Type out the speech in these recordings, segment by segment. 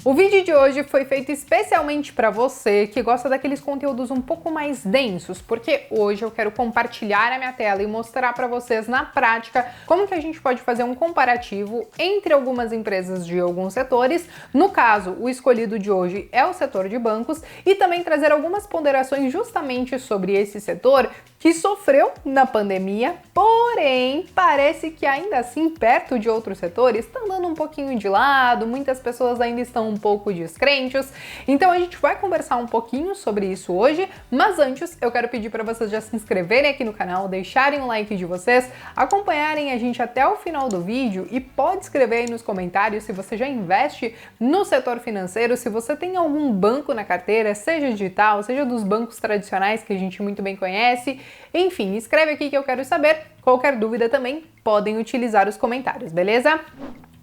O vídeo de hoje foi feito especialmente para você que gosta daqueles conteúdos um pouco mais densos, porque hoje eu quero compartilhar a minha tela e mostrar para vocês na prática como que a gente pode fazer um comparativo entre algumas empresas de alguns setores. No caso, o escolhido de hoje é o setor de bancos e também trazer algumas ponderações justamente sobre esse setor que sofreu na pandemia, porém parece que ainda assim perto de outros setores está andando um pouquinho de lado, muitas pessoas ainda estão um pouco descrentes, então a gente vai conversar um pouquinho sobre isso hoje, mas antes eu quero pedir para vocês já se inscreverem aqui no canal, deixarem o like de vocês, acompanharem a gente até o final do vídeo e pode escrever aí nos comentários se você já investe no setor financeiro, se você tem algum banco na carteira, seja digital, seja dos bancos tradicionais que a gente muito bem conhece, enfim, escreve aqui que eu quero saber, qualquer dúvida também podem utilizar os comentários, beleza?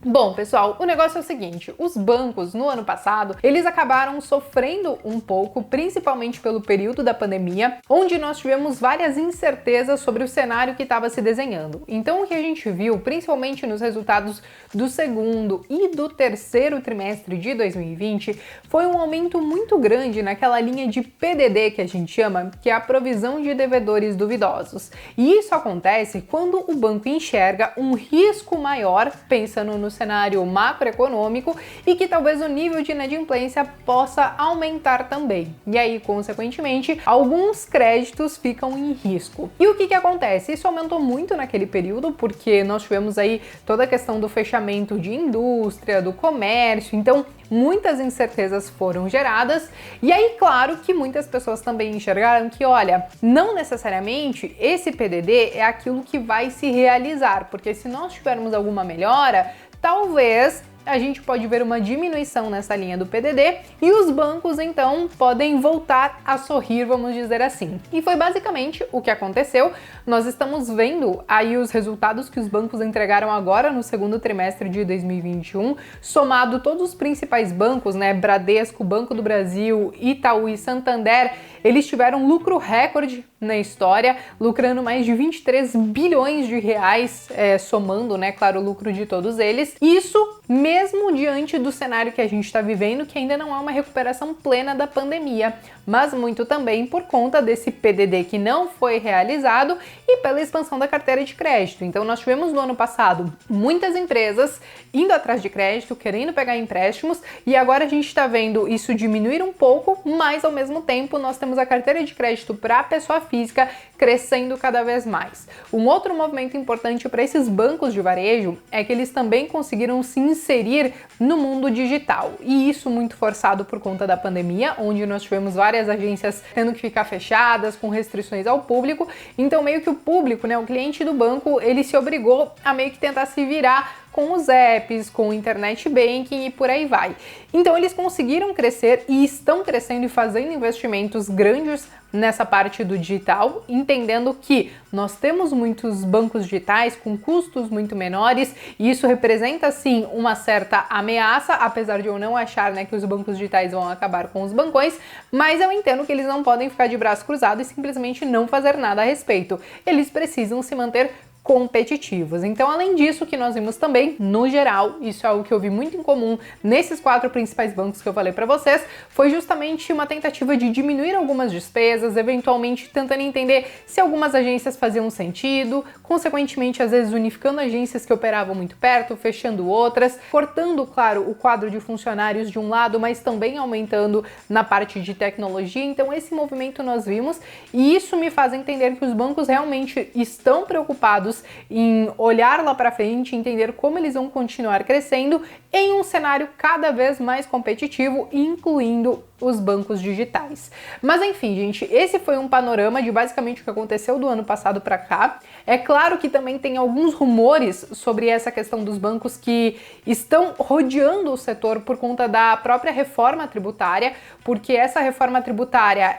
Bom, pessoal, o negócio é o seguinte, os bancos no ano passado, eles acabaram sofrendo um pouco, principalmente pelo período da pandemia, onde nós tivemos várias incertezas sobre o cenário que estava se desenhando. Então, o que a gente viu, principalmente nos resultados do segundo e do terceiro trimestre de 2020, foi um aumento muito grande naquela linha de PDD que a gente chama, que é a provisão de devedores duvidosos. E isso acontece quando o banco enxerga um risco maior, pensando no cenário macroeconômico e que talvez o nível de inadimplência possa aumentar também. E aí, consequentemente, alguns créditos ficam em risco. E o que acontece? Isso aumentou muito naquele período porque nós tivemos aí toda a questão do fechamento de indústria, do comércio, então muitas incertezas foram geradas e aí, claro que muitas pessoas também enxergaram que, olha, não necessariamente esse PDD é aquilo que vai se realizar, porque se nós tivermos alguma melhora, talvez a gente pode ver uma diminuição nessa linha do PDD e os bancos então podem voltar a sorrir, vamos dizer assim. E foi basicamente o que aconteceu. Nós estamos vendo aí os resultados que os bancos entregaram agora no segundo trimestre de 2021, somado todos os principais bancos, né, Bradesco, Banco do Brasil, Itaú e Santander, eles tiveram lucro recorde na história, lucrando mais de 23 bilhões de reais, somando, né, claro, o lucro de todos eles. Isso mesmo diante do cenário que a gente está vivendo, que ainda não há uma recuperação plena da pandemia, mas muito também por conta desse PDD que não foi realizado e pela expansão da carteira de crédito. Então nós tivemos no ano passado muitas empresas indo atrás de crédito, querendo pegar empréstimos, e agora a gente está vendo isso diminuir um pouco, mas ao mesmo tempo nós temos a carteira de crédito para a pessoa física crescendo cada vez mais. Um outro movimento importante para esses bancos de varejo é que eles também conseguiram se inserir no mundo digital, e isso muito forçado por conta da pandemia, onde nós tivemos várias agências tendo que ficar fechadas, com restrições ao público, então meio que o público, né, o cliente do banco, ele se obrigou a meio que tentar se virar com os apps, com o internet banking e por aí vai. Então eles conseguiram crescer e estão crescendo e fazendo investimentos grandes nessa parte do digital, entendendo que nós temos muitos bancos digitais com custos muito menores e isso representa sim uma certa ameaça, apesar de eu não achar, né, que os bancos digitais vão acabar com os bancões, mas eu entendo que eles não podem ficar de braço cruzado e simplesmente não fazer nada a respeito. Eles precisam se manter competitivos. Então, além disso, que nós vimos também, no geral, isso é algo que eu vi muito em comum nesses 4 principais bancos que eu falei para vocês, foi justamente uma tentativa de diminuir algumas despesas, eventualmente tentando entender se algumas agências faziam sentido, consequentemente, às vezes unificando agências que operavam muito perto, fechando outras, cortando, claro, o quadro de funcionários de um lado, mas também aumentando na parte de tecnologia. Então, esse movimento nós vimos e isso me faz entender que os bancos realmente estão preocupados em olhar lá para frente, entender como eles vão continuar crescendo em um cenário cada vez mais competitivo, incluindo os bancos digitais. Mas enfim, gente, esse foi um panorama de basicamente o que aconteceu do ano passado para cá. É claro que também tem alguns rumores sobre essa questão dos bancos que estão rodeando o setor por conta da própria reforma tributária, porque essa reforma tributária,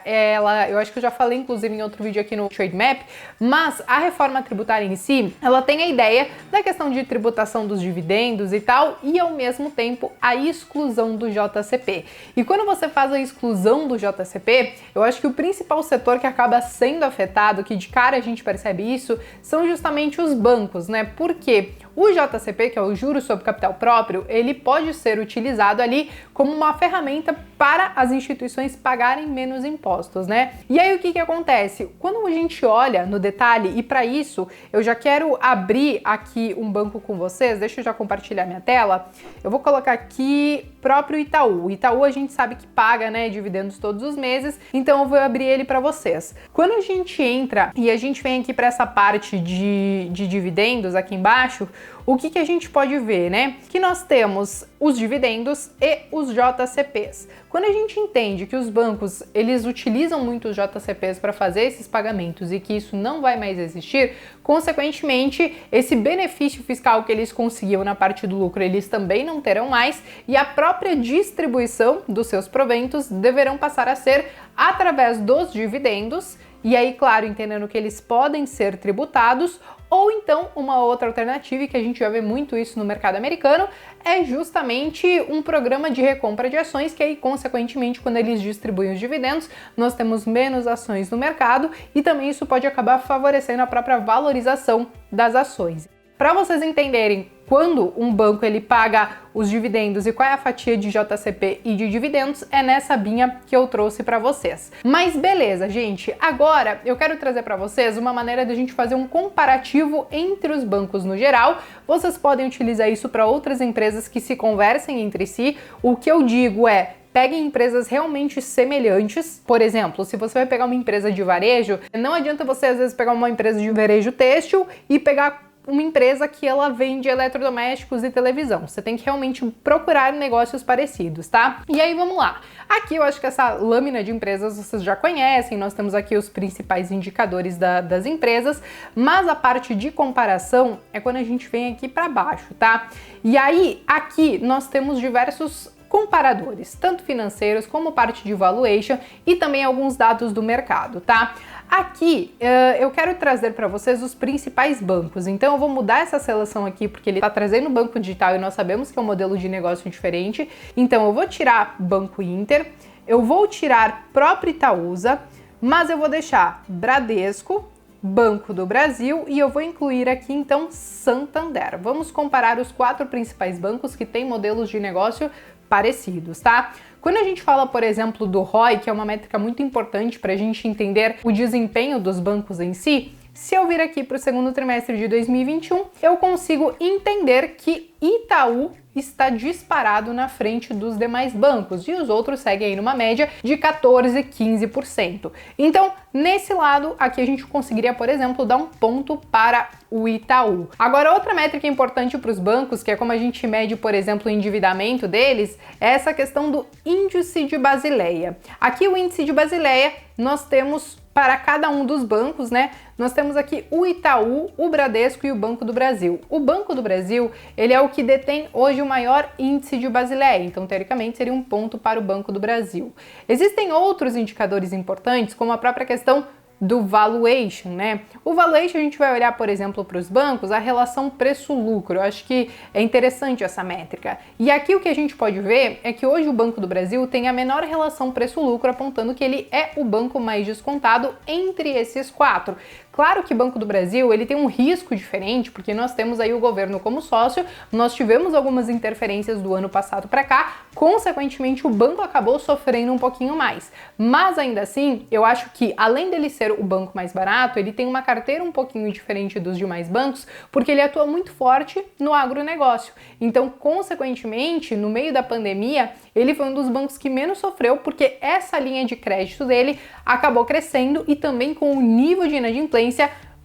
eu acho que eu já falei inclusive em outro vídeo aqui no Trade Map, mas a reforma tributária em si, ela tem a ideia da questão de tributação dos dividendos e tal, e ao mesmo tempo a exclusão do JCP. E quando você faz a exclusão do JCP, eu acho que o principal setor que acaba sendo afetado, que de cara a gente percebe isso, são justamente os bancos, né? Porque O JCP, que é o Juros sobre Capital Próprio, ele pode ser utilizado ali como uma ferramenta para as instituições pagarem menos impostos, né? E aí o que acontece? Quando a gente olha no detalhe, e para isso eu já quero abrir aqui um banco com vocês, deixa eu já compartilhar minha tela, eu vou colocar aqui próprio Itaú. O Itaú a gente sabe que paga, né, dividendos todos os meses, então eu vou abrir ele para vocês. Quando a gente entra e a gente vem aqui para essa parte de dividendos aqui embaixo, o que a gente pode ver, né? Que nós temos os dividendos e os JCPs. Quando a gente entende que os bancos, eles utilizam muito os JCPs para fazer esses pagamentos e que isso não vai mais existir, consequentemente, esse benefício fiscal que eles conseguiam na parte do lucro, eles também não terão mais, e a própria distribuição dos seus proventos deverão passar a ser através dos dividendos. E aí, claro, entendendo que eles podem ser tributados, ou então uma outra alternativa, que a gente já vê muito isso no mercado americano, é justamente um programa de recompra de ações, que aí, consequentemente, quando eles distribuem os dividendos, nós temos menos ações no mercado e também isso pode acabar favorecendo a própria valorização das ações. Para vocês entenderem quando um banco ele paga os dividendos e qual é a fatia de JCP e de dividendos, é nessa abinha que eu trouxe para vocês. Mas beleza, gente, agora eu quero trazer para vocês uma maneira de a gente fazer um comparativo entre os bancos no geral. Vocês podem utilizar isso para outras empresas que se conversem entre si. O que eu digo é: peguem empresas realmente semelhantes. Por exemplo, se você vai pegar uma empresa de varejo, não adianta você às vezes pegar uma empresa de varejo têxtil e pegar uma empresa que ela vende eletrodomésticos e televisão. Você tem que realmente procurar negócios parecidos, tá? E aí vamos lá. Aqui eu acho que essa lâmina de empresas vocês já conhecem, nós temos aqui os principais indicadores das empresas, mas a parte de comparação é quando a gente vem aqui para baixo, tá? E aí aqui nós temos diversos comparadores, tanto financeiros como parte de valuation e também alguns dados do mercado, tá? Aqui eu quero trazer para vocês os principais bancos, então eu vou mudar essa seleção aqui porque ele está trazendo banco digital e nós sabemos que é um modelo de negócio diferente, então eu vou tirar Banco Inter, eu vou tirar próprio Itaúsa, mas eu vou deixar Bradesco, Banco do Brasil e eu vou incluir aqui então Santander. Vamos comparar os 4 principais bancos que têm modelos de negócio parecidos, tá? Quando a gente fala, por exemplo, do ROI, que é uma métrica muito importante para a gente entender o desempenho dos bancos em si, se eu vir aqui para o segundo trimestre de 2021, eu consigo entender que Itaú está disparado na frente dos demais bancos e os outros seguem aí numa média de 14, 15%. Então, nesse lado aqui a gente conseguiria, por exemplo, dar um ponto para o Itaú. Agora, outra métrica importante para os bancos, que é como a gente mede, por exemplo, o endividamento deles, é essa questão do índice de Basileia. Aqui o índice de Basileia nós temos para cada um dos bancos, né? Nós temos aqui o Itaú, o Bradesco e o Banco do Brasil. O Banco do Brasil, ele é o que detém hoje o maior índice de Basileia, então teoricamente seria um ponto para o Banco do Brasil. Existem outros indicadores importantes, como a própria questão do valuation, né? O valuation a gente vai olhar, por exemplo, para os bancos, a relação preço-lucro. Eu acho que é interessante essa métrica. E aqui o que a gente pode ver é que hoje o Banco do Brasil tem a menor relação preço-lucro, apontando que ele é o banco mais descontado entre esses 4. Claro que o Banco do Brasil ele tem um risco diferente, porque nós temos aí o governo como sócio, nós tivemos algumas interferências do ano passado para cá, consequentemente o banco acabou sofrendo um pouquinho mais. Mas ainda assim, eu acho que além dele ser o banco mais barato, ele tem uma carteira um pouquinho diferente dos demais bancos, porque ele atua muito forte no agronegócio. Então, consequentemente, no meio da pandemia, ele foi um dos bancos que menos sofreu, porque essa linha de crédito dele acabou crescendo e também com o nível de inadimplência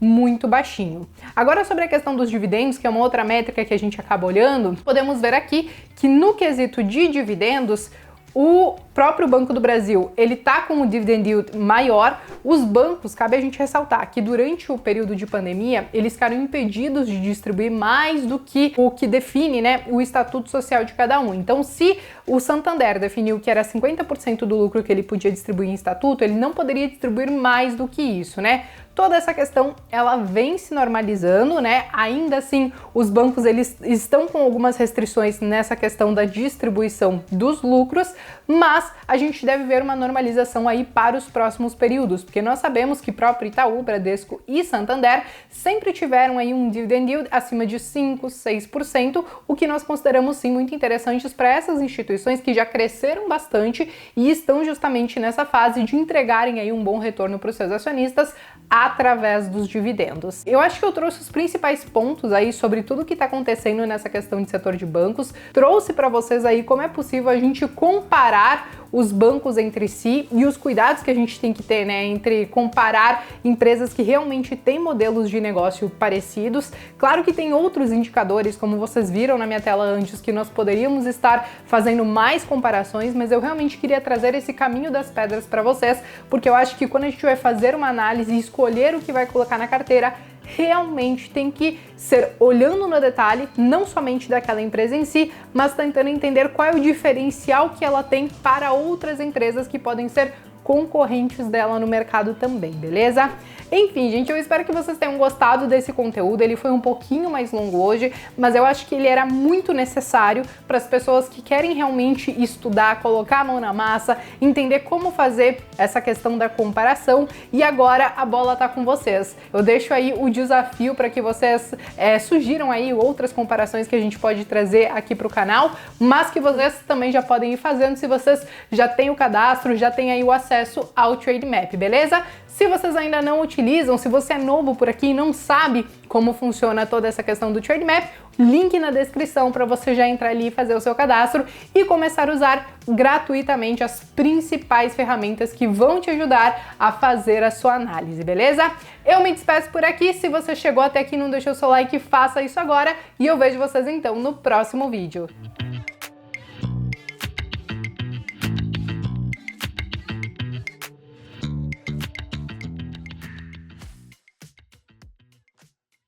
muito baixinho. Agora, sobre a questão dos dividendos, que é uma outra métrica que a gente acaba olhando, podemos ver aqui que no quesito de dividendos, o próprio Banco do Brasil, ele tá com um dividend yield maior. Os bancos, cabe a gente ressaltar que durante o período de pandemia, eles ficaram impedidos de distribuir mais do que o que define, né, o estatuto social de cada um. Então, se o Santander definiu que era 50% do lucro que ele podia distribuir em estatuto, ele não poderia distribuir mais do que isso, né? toda essa questão ela vem se normalizando, né? Ainda assim, os bancos eles estão com algumas restrições nessa questão da distribuição dos lucros, mas a gente deve ver uma normalização aí para os próximos períodos, porque nós sabemos que próprio Itaú, Bradesco e Santander sempre tiveram aí um dividend yield acima de 5, 6%, o que nós consideramos sim muito interessantes para essas instituições que já cresceram bastante e estão justamente nessa fase de entregarem aí um bom retorno para os seus acionistas através dos dividendos. Eu acho que eu trouxe os principais pontos aí sobre tudo que está acontecendo nessa questão de setor de bancos, trouxe para vocês aí como é possível a gente comparar os bancos entre si e os cuidados que a gente tem que ter, né, entre comparar empresas que realmente têm modelos de negócio parecidos. Claro que tem outros indicadores, como vocês viram na minha tela antes, que nós poderíamos estar fazendo mais comparações, mas eu realmente queria trazer esse caminho das pedras para vocês, porque eu acho que quando a gente vai fazer uma análise e escolher o que vai colocar na carteira, realmente tem que ser olhando no detalhe, não somente daquela empresa em si, mas tentando entender qual é o diferencial que ela tem para outras empresas que podem ser concorrentes dela no mercado também, beleza? Enfim, gente, eu espero que vocês tenham gostado desse conteúdo. Ele foi um pouquinho mais longo hoje, mas eu acho que ele era muito necessário para as pessoas que querem realmente estudar, colocar a mão na massa, entender como fazer essa questão da comparação. E agora a bola tá com vocês. Eu deixo aí o desafio para que vocês sugiram aí outras comparações que a gente pode trazer aqui para o canal, mas que vocês também já podem ir fazendo se vocês já têm o cadastro, já têm aí o acesso ao Trademap, beleza? Se vocês ainda não utilizam, se você é novo por aqui e não sabe como funciona toda essa questão do Trademap, link na descrição para você já entrar ali e fazer o seu cadastro e começar a usar gratuitamente as principais ferramentas que vão te ajudar a fazer a sua análise, beleza? Eu me despeço por aqui. Se você chegou até aqui e não deixou seu like, faça isso agora e eu vejo vocês então no próximo vídeo.